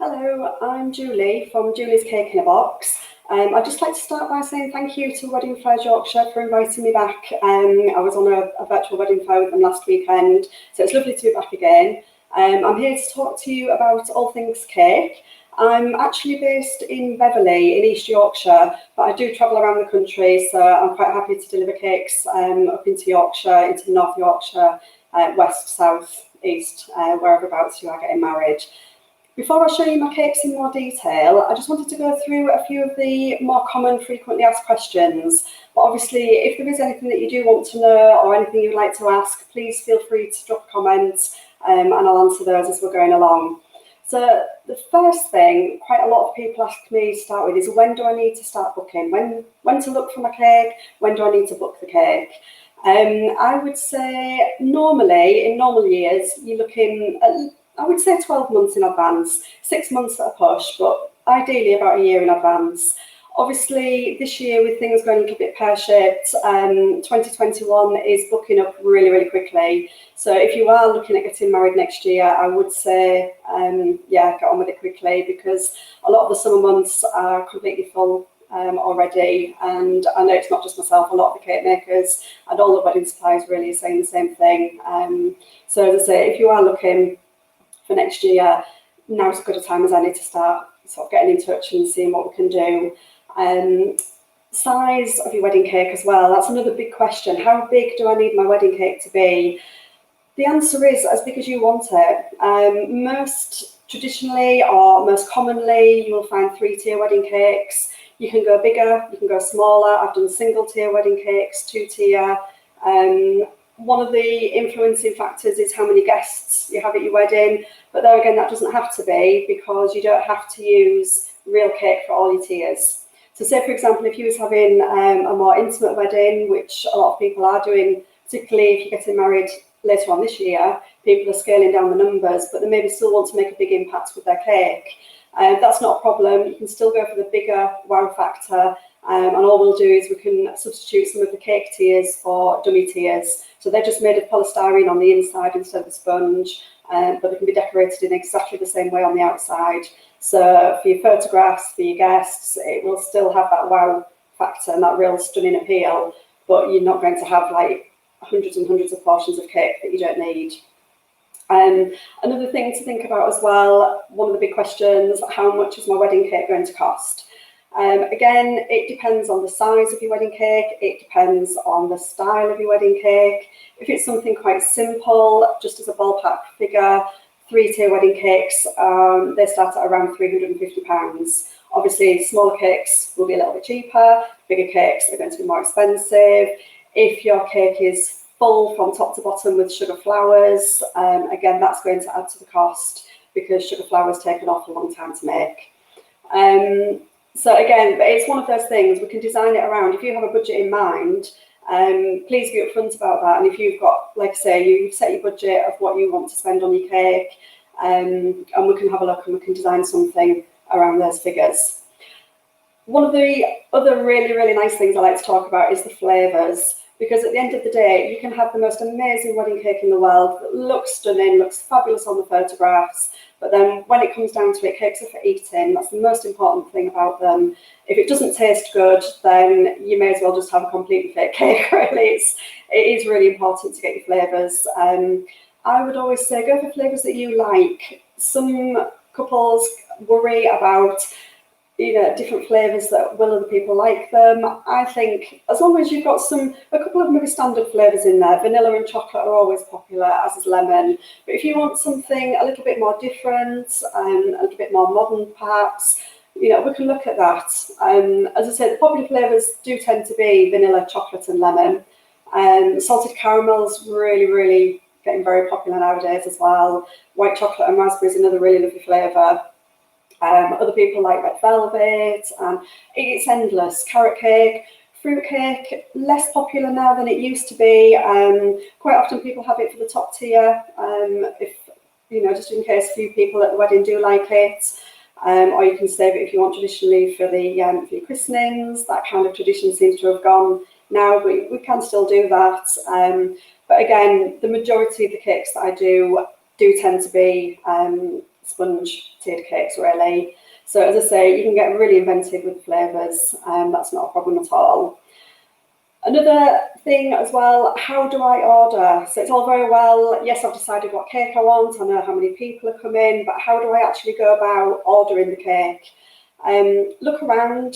Hello, I'm Julie from Julie's Cake in a Box. I'd just like to start by saying thank you to Fayres Yorkshire for inviting me back. I was on a virtual wedding fair with them last weekend, so it's lovely to be back again. I'm here to talk to you about all things cake. I'm actually based in Beverley in East Yorkshire, but I do travel around the country, so I'm quite happy to deliver cakes up into Yorkshire, into North Yorkshire, west, south, east, whereabouts you are getting married. Before I show you my cakes in more detail, I just wanted to go through a few of the more common frequently asked questions. But obviously, if there is anything that you do want to know or anything you'd like to ask, please feel free to drop comments and I'll answer those as we're going along. So the first thing quite a lot of people ask me to start with is, when do I need to start booking? When to look for my cake? When do I need to book the cake? I would say normally, in normal years, you're looking at, I would say 12 months in advance, 6 months at a push, but ideally about a year in advance. Obviously, this year with things going a little bit pear-shaped, 2021 is booking up really, really quickly. So if you are looking at getting married next year, I would say, yeah, get on with it quickly, because a lot of the summer months are completely full already. And I know it's not just myself, a lot of the cake makers and all the wedding suppliers really are saying the same thing. So as I say, if you are looking for next year, now's as good a time as any to start sort of getting in touch and seeing what we can do. Size of your wedding cake as well, that's another big question. How big do I need my wedding cake to be? The answer is as big as you want it. Most traditionally or most commonly, you will find 3-tier wedding cakes. You can go bigger, you can go smaller. I've done single-tier wedding cakes, 2-tier. One of the influencing factors is how many guests you have at your wedding, but there again, that doesn't have to be, because you don't have to use real cake for all your tiers. So say, for example, if you was having a more intimate wedding, which a lot of people are doing, particularly if you're getting married later on this year, people are scaling down the numbers, but they maybe still want to make a big impact with their cake. That's not a problem. You can still go for the bigger wow factor, and all we'll do is we can substitute some of the cake tiers for dummy tiers. So they're just made of polystyrene on the inside instead of a sponge, but they can be decorated in exactly the same way on the outside. So for your photographs, for your guests, it will still have that wow factor and that real stunning appeal, but you're not going to have like hundreds and hundreds of portions of cake that you don't need. Another thing to think about as well, one of the big questions, how much is my wedding cake going to cost? Again, it depends on the size of your wedding cake, it depends on the style of your wedding cake. If it's something quite simple, just as a ballpark figure, 3-tier wedding cakes, they start at around £350. Obviously, smaller cakes will be a little bit cheaper, bigger cakes are going to be more expensive. If your cake is full from top to bottom with sugar flowers, again, that's going to add to the cost, because sugar flowers take an awful long time to make. So again, it's one of those things, we can design it around. If you have a budget in mind, please be upfront about that. And if you've got, like I say, you've set your budget of what you want to spend on your cake, and we can have a look and we can design something around those figures. One of the other really, really nice things I like to talk about is the flavours, because at the end of the day, you can have the most amazing wedding cake in the world that looks stunning, looks fabulous on the photographs, but then when it comes down to it, cakes are for eating. That's the most important thing about them. If it doesn't taste good, then you may as well just have a completely fake cake, really. It is really important to get your flavours. I would always say go for flavours that you like. Some couples worry about different flavours that will other people like them. I think as long as you've got a couple of maybe standard flavours in there, vanilla and chocolate are always popular, as is lemon. But if you want something a little bit more different, a little bit more modern perhaps, we can look at that. As I said, the popular flavours do tend to be vanilla, chocolate and lemon. Salted caramel's really, really getting very popular nowadays as well. White chocolate and raspberry is another really lovely flavour. Other people like red velvet, it's endless. Carrot cake, fruit cake, less popular now than it used to be. Quite often people have it for the top tier, if just in case a few people at the wedding do like it, or you can save it if you want traditionally for your christenings. That kind of tradition seems to have gone now, but we can still do that. But again, the majority of the cakes that I do tend to be sponge tiered cakes really. So as I say, you can get really inventive with flavours, that's not a problem at all. Another thing as well, how do I order? So it's all very well, yes, I've decided what cake I want, I know how many people are coming, but how do I actually go about ordering the cake? Look around,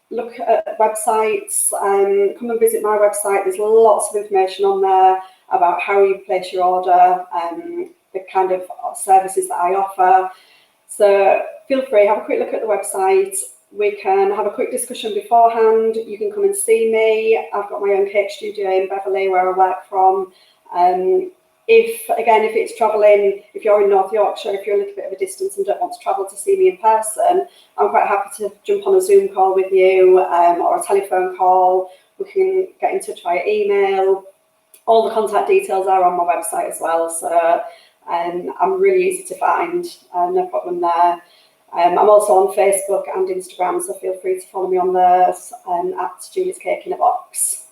look at websites, come and visit my website. There's lots of information on there about how you place your order, the kind of services that I offer. So feel free, have a quick look at the website. We can have a quick discussion beforehand. You can come and see me. I've got my own cake studio in Beverley where I work from. If it's travelling, if you're in North Yorkshire, if you're a little bit of a distance and don't want to travel to see me in person, I'm quite happy to jump on a Zoom call with you or a telephone call. We can get in touch via email. All the contact details are on my website as well, so I'm really easy to find, no problem there. I'm also on Facebook and Instagram, so feel free to follow me on those at Julie's Cake in a Box.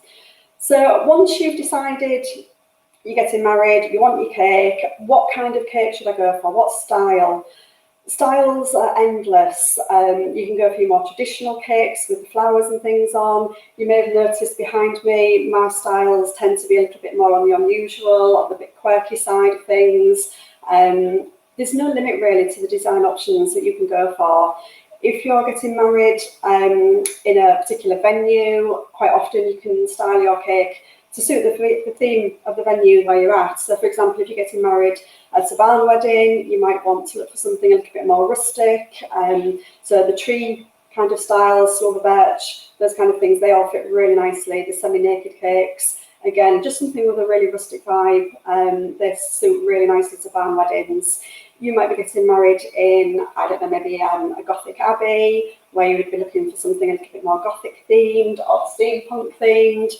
So once you've decided you're getting married, you want your cake, what kind of cake should I go for? What style? Styles are endless. You can go for your more traditional cakes with the flowers and things on. You may have noticed behind me, my styles tend to be a little bit more on the unusual, or the bit quirky side of things. There's no limit really to the design options that you can go for. If you're getting married in a particular venue, quite often you can style your cake to suit the theme of the venue where you're at. So for example, if you're getting married at a barn wedding, you might want to look for something a little bit more rustic. So the tree kind of styles, silver birch, those kind of things, they all fit really nicely. The semi-naked cakes, again, just something with a really rustic vibe. They suit really nicely to barn weddings. You might be getting married in, I don't know, maybe a Gothic abbey, where you would be looking for something a little bit more Gothic themed or steampunk themed.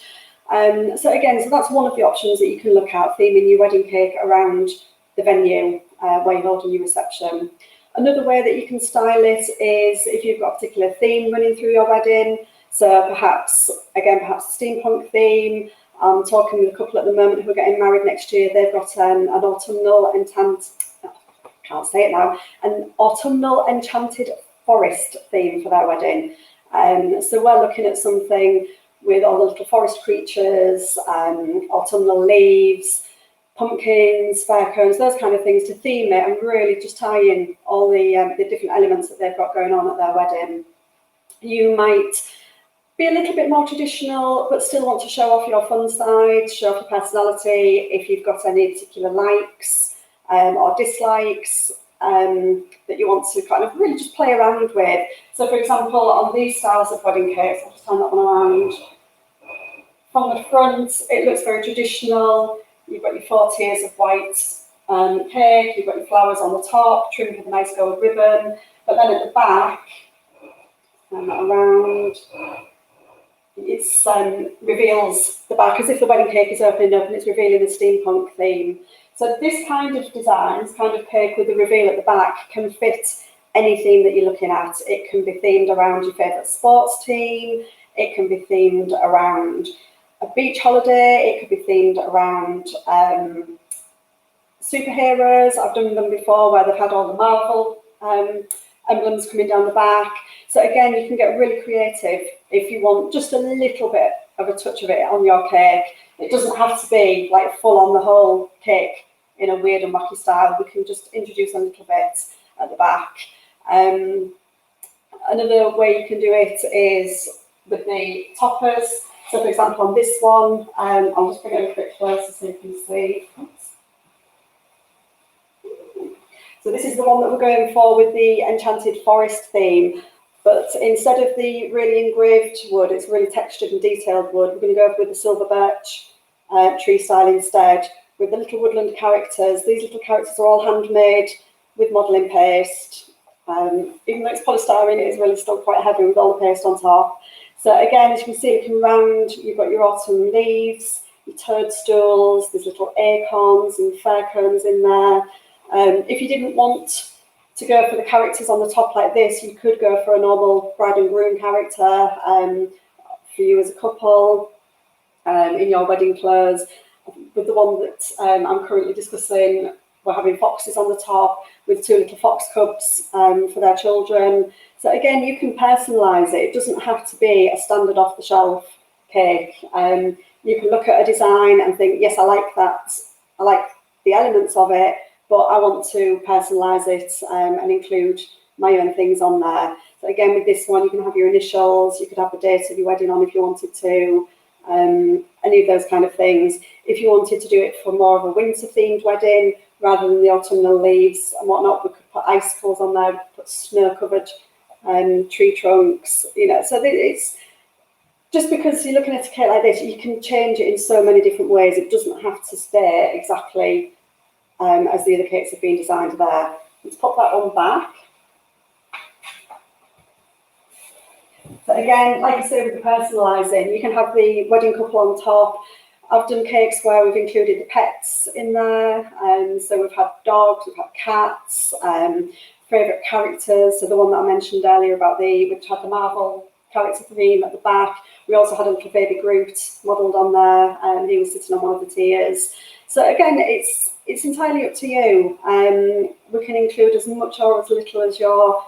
So that's one of the options that you can look at, theming your wedding cake around the venue where you're holding your reception. Another way that you can style it is if you've got a particular theme running through your wedding. So perhaps a steampunk theme. I'm talking with a couple at the moment who are getting married next year. They've got an autumnal enchanted forest theme for their wedding. So we're looking at something with all the little forest creatures, autumnal leaves, pumpkins, fair cones, those kind of things to theme it and really just tie in all the different elements that they've got going on at their wedding. You might be a little bit more traditional, but still want to show off your fun side, show off your personality. If you've got any particular likes or dislikes that you want to kind of really just play around with. So for example, on these styles of wedding cakes, I'll just turn that one around. From the front, it looks very traditional. You've got your 4 tiers of white cake, you've got your flowers on the top, trimmed with a nice gold ribbon. But then at the back, turn that around, it reveals the back as if the wedding cake is opening up and it's revealing the steampunk theme. So this kind of design, this kind of cake with the reveal at the back can fit any theme that you're looking at. It can be themed around your favourite sports team, it can be themed around a beach holiday, it could be themed around superheroes. I've done them before where they've had all the Marvel emblems coming down the back. So again, you can get really creative if you want just a little bit of a touch of it on your cake. It doesn't have to be like full on the whole cake in a weird and wacky style. We can just introduce a little bit at the back. Another way you can do it is with the toppers. So for example, on this one, I'll just bring it a bit closer so you can see. So this is the one that we're going for with the enchanted forest theme. But instead of the really engraved wood, it's really textured and detailed wood. We're going to go with the silver birch tree style instead, with the little woodland characters. These little characters are all handmade with modelling paste. Even though it's polystyrene, it is really still quite heavy with all the paste on top. So again, as you can see, looking round, you've got your autumn leaves, your toadstools, there's little acorns and fair cones in there. If you didn't want to go for the characters on the top like this, you could go for a normal bride and groom character for you as a couple in your wedding clothes. With the one that I'm currently discussing, we're having foxes on the top with 2 little fox cubs for their children. So again, you can personalise it. It doesn't have to be a standard off-the-shelf cake. You can look at a design and think, yes, I like that. I like the elements of it, but I want to personalise it and include my own things on there. So again, with this one, you can have your initials. You could have the date of your wedding on if you wanted to. Any of those kind of things. If you wanted to do it for more of a winter-themed wedding, rather than the autumnal leaves and whatnot, we could put icicles on there, put snow-covered tree trunks, you know. So it's just because you're looking at a cake like this, you can change it in so many different ways. It doesn't have to stay exactly as the other cakes have been designed there. Let's pop that one back. So again, like I say, with the personalising, you can have the wedding couple on top. I've done cakes where we've included the pets in there. So we've had dogs, we've had cats, favourite characters. So the one that I mentioned earlier about which had the Marvel character theme at the back. We also had a little baby Groot modelled on there, and he was sitting on one of the tiers. So again, it's entirely up to you. We can include as much or as little as your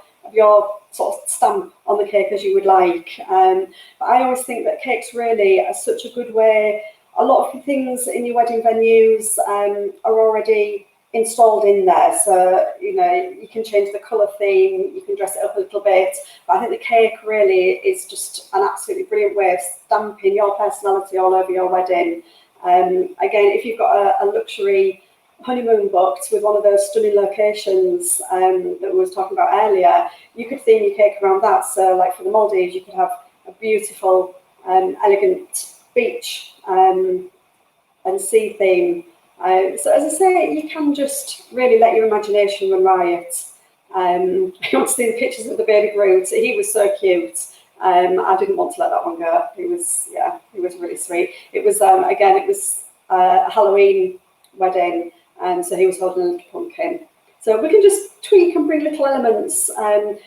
sort of stamp on the cake as you would like. But I always think that cakes really are such a good way. A lot of the things in your wedding venues are already installed in there. So, you know, you can change the colour theme, you can dress it up a little bit. But I think the cake really is just an absolutely brilliant way of stamping your personality all over your wedding. Again, if you've got a luxury honeymoon booked with one of those stunning locations that we was talking about earlier, you could theme your cake around that. So like for the Maldives, you could have a beautiful, elegant beach and sea theme. So as I say, you can just really let your imagination run riot. I want to see the pictures of the baby Groot. He was so cute. I didn't want to let that one go. He was really sweet. It was, again, it was a Halloween wedding. So he was holding a little pumpkin. So we can just tweak and bring little elements.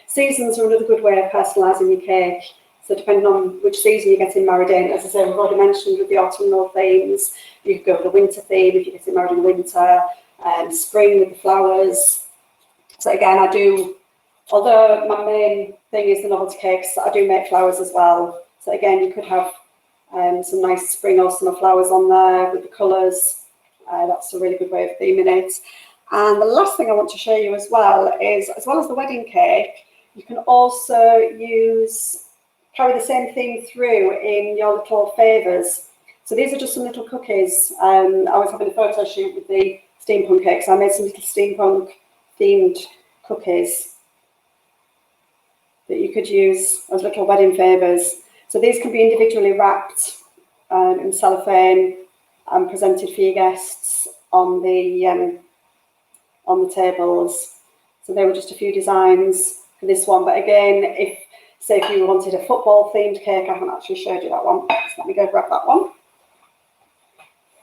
Seasons are another good way of personalising your cake. So depending on which season you're getting married in, as I say, we've already mentioned with the autumnal themes, you could go with the winter theme if you're getting married in winter, spring with the flowers. So again, I do, although my main thing is the novelty cakes, I do make flowers as well. So again, you could have some nice spring or summer flowers on there with the colours. That's a really good way of theming it. And the last thing I want to show you as well is, as well as the wedding cake, you can also carry the same theme through in your little favours. So these are just some little cookies. I was having a photo shoot with the steampunk cakes. I made some little steampunk themed cookies that you could use as little wedding favours. So these can be individually wrapped in cellophane and presented for your guests on the tables. So there were just a few designs for this one. But again, if you wanted a football themed cake, I haven't actually showed you that one. So let me go grab that one.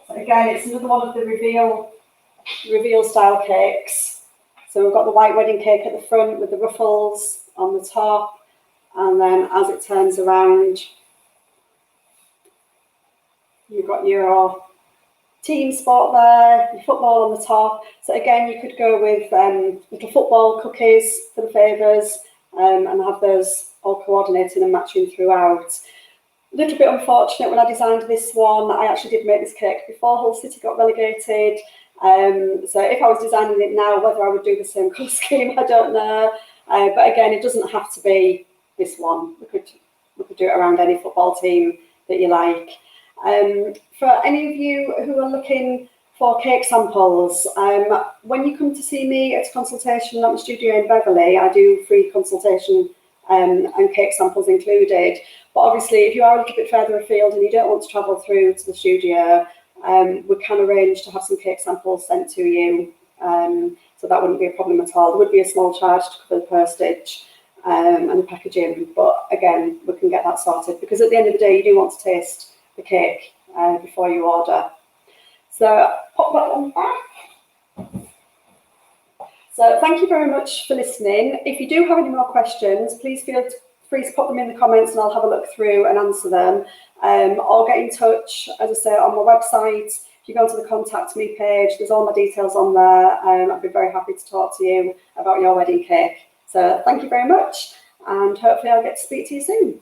So again, it's another one of the reveal style cakes. So we've got the white wedding cake at the front with the ruffles on the top, and then as it turns around, you've got your team spot there, your football on the top. So again, you could go with little football cookies for the favours and have those all coordinating and matching throughout. A little bit unfortunate when I designed this one, I actually did make this cake before Hull City got relegated. So if I was designing it now, whether I would do the same colour scheme, I don't know. But again, it doesn't have to be this one. We could do it around any football team that you like. For any of you who are looking for cake samples, when you come to see me at a consultation at my studio in Beverley, I do free consultation and cake samples included. But obviously, if you are a little bit further afield and you don't want to travel through to the studio, we can arrange to have some cake samples sent to you. So that wouldn't be a problem at all. There would be a small charge to cover the postage and the packaging. But again, we can get that sorted, because at the end of the day, you do want to taste the cake before you order. So pop that one back. So thank you very much for listening. If you do have any more questions, please feel free to pop them in the comments and I'll have a look through and answer them. Or get in touch, as I say, on my website. If you go onto the contact me page, there's all my details on there. I'd be very happy to talk to you about your wedding cake. So thank you very much, and hopefully I'll get to speak to you soon.